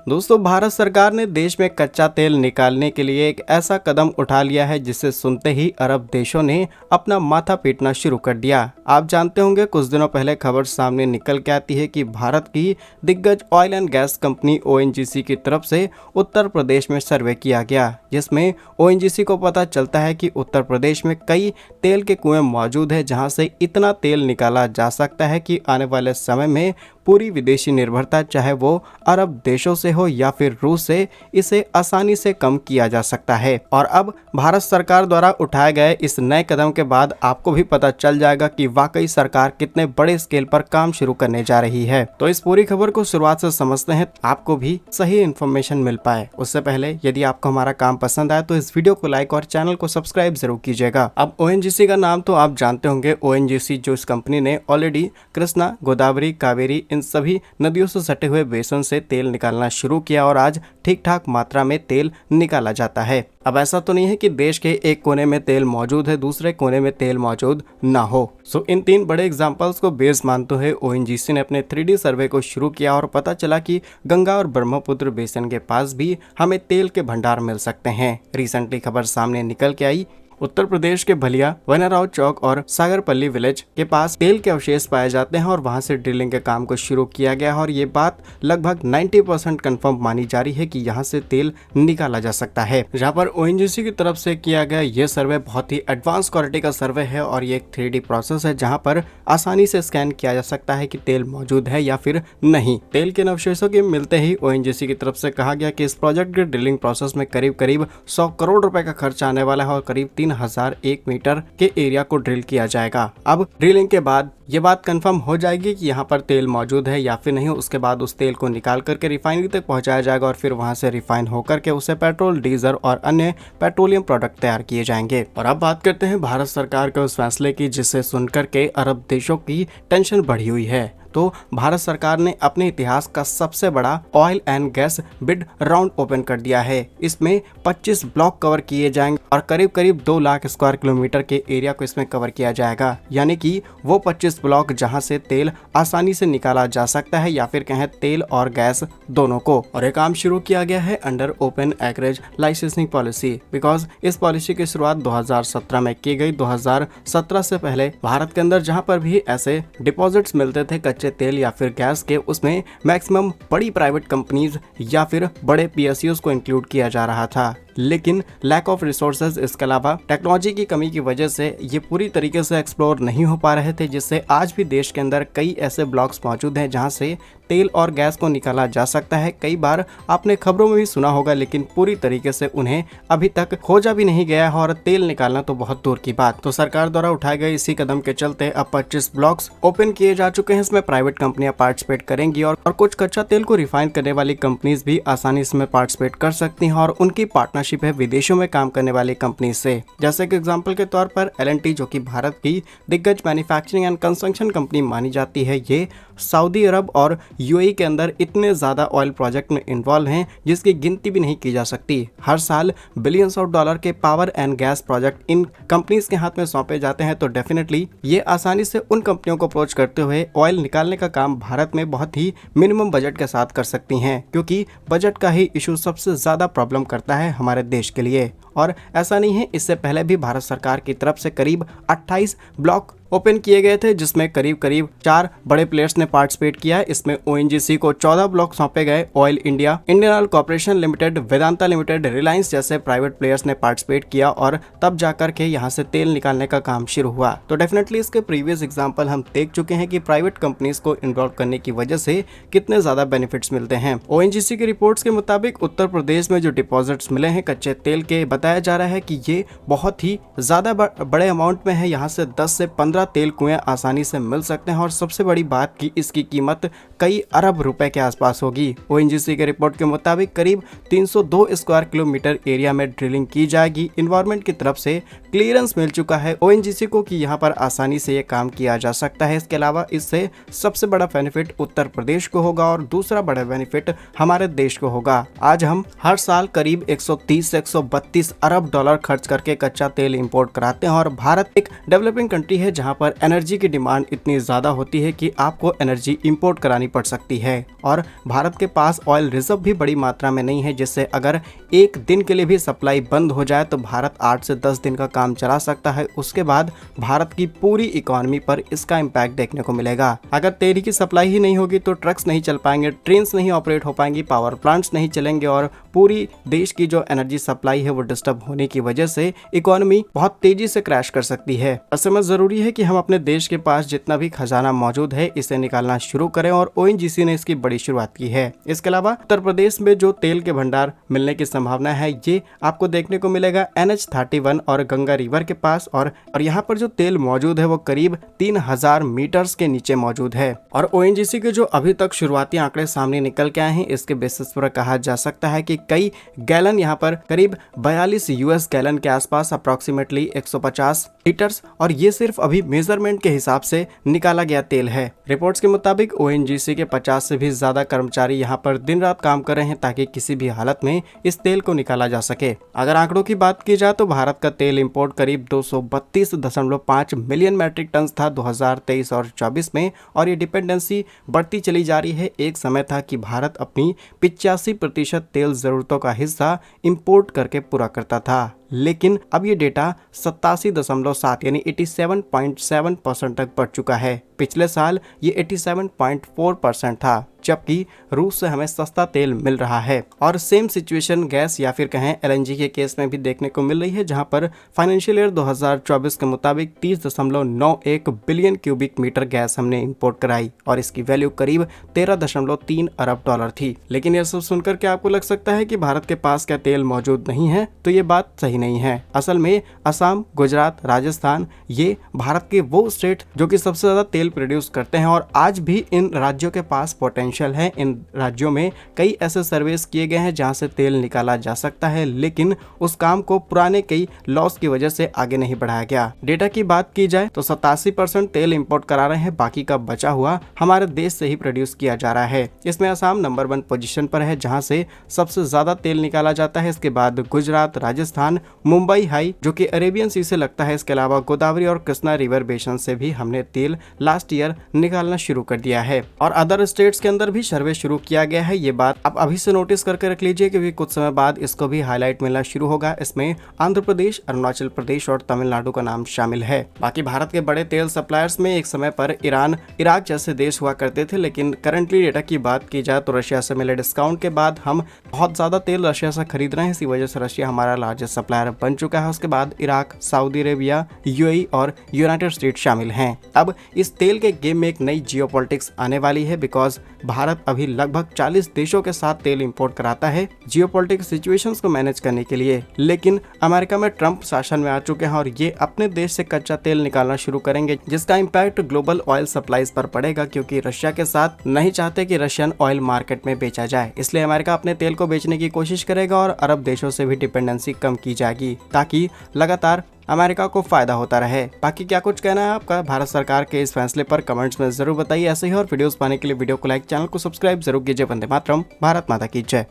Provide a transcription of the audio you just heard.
दोस्तों, भारत सरकार ने देश में कच्चा तेल निकालने के लिए एक ऐसा कदम उठा लिया है जिसे सुनते ही अरब देशों ने अपना माथा पीटना शुरू कर दिया। आप जानते होंगे, कुछ दिनों पहले खबर सामने निकल के आती है कि भारत की दिग्गज oil and gas company ONGC की तरफ से उत्तर प्रदेश में सर्वे किया गया, जिसमें ओएनजीसी को पता चलता है कि उत्तर प्रदेश में कई तेल के कुएं मौजूद है जहां से इतना तेल निकाला जा सकता है कि आने वाले समय में पूरी विदेशी निर्भरता, चाहे वो अरब देशों से हो या फिर रूस से, इसे आसानी से कम किया जा सकता है। और अब भारत सरकार द्वारा उठाए गए इस नए कदम के बाद आपको भी पता चल जाएगा कि वाकई सरकार कितने बड़े स्केल पर काम शुरू करने जा रही है। तो इस पूरी खबर को शुरुआत से समझते हैं, आपको भी सही इन्फॉर्मेशन मिल पाए। उससे पहले यदि आपको हमारा काम पसंद आए तो इस वीडियो को लाइक और चैनल को सब्सक्राइब जरूर कीजिएगा। अब ओएनजीसी का नाम तो आप जानते होंगे। ओएनजीसी जो इस कंपनी ने ऑलरेडी कृष्णा, गोदावरी, कावेरी, इन सभी नदियों से सटे हुए बेसिन से तेल निकालना शुरू किया और आज ठीक ठाक मात्रा में तेल निकाला जाता है। अब ऐसा तो नहीं है कि देश के एक कोने में तेल मौजूद है, दूसरे कोने में तेल मौजूद ना हो। इन तीन बड़े एग्जांपल्स को बेस मानते हुए ओएनजीसी ने अपने 3D सर्वे को शुरू किया और पता चला कि गंगा और ब्रह्मपुत्र बेसिन के पास भी हमें तेल के भंडार मिल सकते हैं। रिसेंटली खबर सामने निकल के आई, उत्तर प्रदेश के भलिया, वनाराव चौक और सागरपल्ली विलेज के पास तेल के अवशेष पाए जाते हैं और वहां से ड्रिलिंग के काम को शुरू किया गया है और ये बात लगभग 90% कंफर्म मानी जा रही है कि यहां से तेल निकाला जा सकता है। जहां पर ओएनजीसी की तरफ से किया गया ये सर्वे बहुत ही एडवांस क्वालिटी का सर्वे है और ये एक 3D प्रोसेस है जहां पर आसानी से स्कैन किया जा सकता है कि तेल मौजूद है या फिर नहीं। तेल के अवशेषों के मिलते ही ओएनजीसी की तरफ से कहा गया कि इस प्रोजेक्ट के ड्रिलिंग प्रोसेस में करीब 100 करोड़ रुपए का खर्चा आने वाला है और करीब 3001 मीटर के एरिया को ड्रिल किया जाएगा। अब ड्रिलिंग के बाद ये बात कंफर्म हो जाएगी कि यहाँ पर तेल मौजूद है या फिर नहीं। उसके बाद उस तेल को निकाल करके रिफाइनरी तक पहुंचाया जाएगा और फिर वहां से रिफाइन होकर के उसे पेट्रोल, डीजल और अन्य पेट्रोलियम प्रोडक्ट तैयार किए जाएंगे। और अब बात करते हैं भारत सरकार के उस फैसले की जिसे सुनकर के अरब देशों की टेंशन बढ़ी हुई है। तो भारत सरकार ने अपने इतिहास का सबसे बड़ा oil and gas bid round open कर दिया है। इसमें 25 ब्लॉक कवर किए जाएंगे और करीब करीब 2 लाख स्क्वायर किलोमीटर के एरिया को इसमें कवर किया जाएगा, यानी कि वो 25 ब्लॉक जहां से तेल आसानी से निकाला जा सकता है या फिर कहें तेल और गैस दोनों को। और ये काम शुरू किया गया है under open acreage licensing policy, because इस पॉलिसी की शुरुआत 2017 में की गई। 2017 से पहले भारत के अंदर जहाँ पर भी ऐसे डिपॉजिट्स मिलते थे कच्चे तेल या फिर गैस के, उसमें मैक्सिमम बड़ी प्राइवेट कंपनीज या फिर बड़े पीएसयूज को इंक्लूड किया जा रहा था। लेकिन लैक ऑफ रिसोर्सेज, इसके अलावा टेक्नोलॉजी की कमी की वजह से ये पूरी तरीके से एक्सप्लोर नहीं हो पा रहे थे, जिससे आज भी देश के अंदर कई ऐसे ब्लॉक्स मौजूद हैं जहां से तेल और गैस को निकाला जा सकता है। कई बार आपने खबरों में भी सुना होगा, लेकिन पूरी तरीके से उन्हें अभी तक खोजा भी नहीं गया है और तेल निकालना तो बहुत दूर की बात। तो सरकार द्वारा उठाए गए इसी कदम के चलते अब 25 ब्लॉक्स ओपन किए जा चुके हैं। इसमें प्राइवेट कंपनियां पार्टिसिपेट करेंगी और कुछ कच्चा तेल को रिफाइन करने वाली कंपनीज भी आसानी इसमें पार्टिसिपेट कर सकती हैं और उनकी पार्टनरशिप है विदेशों में काम करने वाली कंपनी से। जैसे कि एग्जांपल के तौर पर एल&टी, जो कि भारत की दिग्गज मैन्युफैक्चरिंग एंड कंस्ट्रक्शन कंपनी मानी जाती है, ये सऊदी अरब और यूएई के अंदर इतने ज्यादा ऑयल प्रोजेक्ट में इन्वॉल्व हैं जिसकी गिनती भी नहीं की जा सकती। हर साल बिलियंस ऑफ डॉलर के power and gas project in companies के हाथ में सौंपे जाते हैं। तो डेफिनेटली ये आसानी से उन कंपनियों को अप्रोच करते हुए ऑयल निकालने का काम भारत में बहुत ही मिनिमम बजट के साथ कर सकती हैं, क्योंकि बजट का ही इशू सबसे ज्यादा प्रॉब्लम करता है हमारे देश के लिए। और ऐसा नहीं है, इससे पहले भी भारत सरकार की तरफ से करीब 28 ब्लॉक ओपन किए गए थे, जिसमें करीब 4 बड़े प्लेयर्स ने पार्टिसिपेट किया है। इसमें ओएनजीसी को 14 ब्लॉक सौंपे गए। Oil India, Indian oil corporation limited, Vedanta limited, Reliance जैसे प्राइवेट प्लेयर्स ने पार्टिसिपेट किया और तब जाकर के यहाँ से तेल निकालने का काम शुरू हुआ। तो डेफिनेटली इसके प्रीवियस एग्जाम्पल हम देख चुके हैं कि प्राइवेट कंपनीज को इन्वॉल्व करने की वजह से कितने ज्यादा बेनिफिट्स मिलते हैं। ओएनजीसी की रिपोर्ट्स के मुताबिक उत्तर प्रदेश में जो डिपॉजिट्स मिले हैं कच्चे तेल के, बताया जा रहा है कि ये बहुत ही ज्यादा बड़े अमाउंट में है। यहाँ से 10 से 15 तेल कुएं आसानी से मिल सकते हैं और सबसे बड़ी बात कि इसकी कीमत कई अरब रुपए के आसपास होगी। ओएनजीसी के रिपोर्ट के मुताबिक करीब 302 स्क्वायर किलोमीटर एरिया में ड्रिलिंग की जाएगी। एनवायरमेंट की तरफ से क्लियरेंस मिल चुका है ओएनजीसी को कि यहाँ पर आसानी से ये काम किया जा सकता है। इसके अलावा इससे सबसे बड़ा बेनिफिट उत्तर प्रदेश को होगा और दूसरा बड़ा बेनिफिट हमारे देश को होगा। आज हम हर साल करीब 130 से 132 अरब डॉलर खर्च करके कच्चा तेल इंपोर्ट कराते हैं और भारत एक डेवलपिंग कंट्री है जहां पर एनर्जी की डिमांड इतनी ज्यादा होती है कि आपको एनर्जी इंपोर्ट करानी पड़ सकती है और भारत के पास ऑयल रिजर्व भी बड़ी मात्रा में नहीं है, जिससे अगर एक दिन के लिए भी सप्लाई बंद हो जाए तो भारत 8 से 10 दिन का काम चला सकता है। उसके बाद भारत की पूरी इकोनॉमी पर इसका इम्पैक्ट देखने को मिलेगा। अगर तेल की सप्लाई ही नहीं होगी तो ट्रक्स नहीं चल पाएंगे, ट्रेन नहीं ऑपरेट हो पाएंगी, पावर प्लांट्स नहीं चलेंगे और पूरी देश की जो एनर्जी सप्लाई है वो डिस्टर्ब होने की वजह से इकोनॉमी बहुत तेजी से क्रैश कर सकती है। ऐसे में जरूरी है कि हम अपने देश के पास जितना भी खजाना मौजूद है इसे निकालना शुरू करें और ओएनजीसी ने इसकी बड़ी शुरुआत की है। इसके अलावा उत्तर प्रदेश में जो तेल के भंडार मिलने की संभावना है ये आपको देखने को मिलेगा NH-31 और गंगा रिवर के पास और यहाँ पर जो तेल मौजूद है वो करीब 3000 मीटर्स के नीचे मौजूद है। और ओएनजीसी के जो अभी तक शुरुआती आंकड़े सामने निकल के आए हैं इसके बेसिस पर कहा जा सकता है कि कई गैलन यहाँ पर करीब 42 US गैलन के आसपास अप्रोक्सीमेटली 150 लीटर्स, और ये सिर्फ अभी मेजरमेंट के हिसाब से निकाला गया तेल है। रिपोर्ट्स के मुताबिक ओएनजीसी के 50 से भी ज्यादा कर्मचारी यहाँ पर दिन रात काम कर रहे हैं ताकि किसी भी हालत में इस तेल को निकाला जा सके। अगर आंकड़ों की बात की जाए तो भारत का तेल इंपोर्ट करीब 232.5 मिलियन मैट्रिक टन था 2023 और 24 में, और ये डिपेंडेंसी बढ़ती चली जा रही है। एक समय था कि भारत अपनी 85% तेल जरूरतों का हिस्सा इंपोर्ट करके पूरा करता था, लेकिन अब ये डेटा 87.7 यानी 87.7% तक बढ़ चुका है। पिछले साल ये 87.4% था, जबकि रूस से हमें सस्ता तेल मिल रहा है। और सेम सिचुएशन गैस या फिर कहें LNG के केस में भी देखने को मिल रही है, जहां पर फाइनेंशियल ईयर 2024 के मुताबिक 30.91 बिलियन क्यूबिक मीटर गैस हमने इंपोर्ट कराई और इसकी वैल्यू करीब 13.3 अरब डॉलर थी। लेकिन यह सब सुनकर के आपको लग सकता है कि भारत के पास क्या तेल मौजूद नहीं है, तो ये बात सही नहीं है। असल में असम, गुजरात, राजस्थान ये भारत के वो स्टेट जो कि सबसे ज्यादा तेल प्रोड्यूस करते हैं और आज भी इन राज्यों के पास पोटेंशियल है। इन राज्यों में कई ऐसे सर्वेस किए गए हैं जहां से तेल निकाला जा सकता है, लेकिन उस काम को पुराने कई लॉस की वजह से आगे नहीं बढ़ाया गया। डेटा की बात की जाए तो 87% तेल इंपोर्ट करा रहे हैं, बाकी का बचा हुआ हमारे देश से ही प्रोड्यूस किया जा रहा है। इसमें असम नंबर 1 पोजीशन पर है जहां से सबसे ज्यादा तेल निकाला जाता है। इसके बाद गुजरात, राजस्थान, मुंबई हाई जो कि अरेबियन सी से लगता है। इसके अलावा गोदावरी और कृष्णा रिवर बेसिन से भी हमने तेल लास्ट ईयर निकालना शुरू कर दिया है और अदर स्टेट्स के अंदर भी सर्वे शुरू किया गया है। ये बात आप अभी से नोटिस करके रख लीजिए क्योंकि कुछ समय बाद इसको भी हाईलाइट मिलना शुरू होगा। इसमें आंध्र प्रदेश, अरुणाचल प्रदेश और तमिलनाडु का नाम शामिल है। बाकी भारत के बड़े तेल सप्लायर्स में एक समय पर ईरान, इराक जैसे देश हुआ करते थे, लेकिन करंटली डेटा की बात की जाए तो रशिया से मिले डिस्काउंट के बाद हम बहुत ज्यादा तेल रशिया से खरीद रहे हैं। इसी वजह से रशिया हमारा लार्जेस्ट सप्लायर बन चुका है। उसके बाद इराक, सऊदी अरेबिया, UAE और यूनाइटेड स्टेट शामिल हैं। अब इस तेल के गेम में एक नई जियोपॉलिटिक्स आने वाली है बिकॉज भारत अभी लगभग 40 देशों के साथ तेल इंपोर्ट कराता है जियोपॉलिटिक्स सिचुएशंस को मैनेज करने के लिए। लेकिन अमेरिका में ट्रंप शासन में आ चुके हैं और ये अपने देश से कच्चा तेल निकालना शुरू करेंगे, जिसका इम्पैक्ट ग्लोबल ऑयल सप्लाईज पर पड़ेगा क्योंकि रशिया के साथ नहीं चाहते कि रशियन ऑयल मार्केट में बेचा जाए। इसलिए अमेरिका अपने तेल को बेचने की कोशिश करेगा और अरब देशों से भी डिपेंडेंसी कम की जाएगी ताकि लगातार अमेरिका को फायदा होता रहे। बाकी क्या कुछ कहना है आपका भारत सरकार के इस फैसले पर कमेंट्स में जरूर बताइए। ऐसे ही और वीडियोस पाने के लिए वीडियो को लाइक, चैनल को सब्सक्राइब जरूर कीजिए। वंदे मातरम, भारत माता की जय।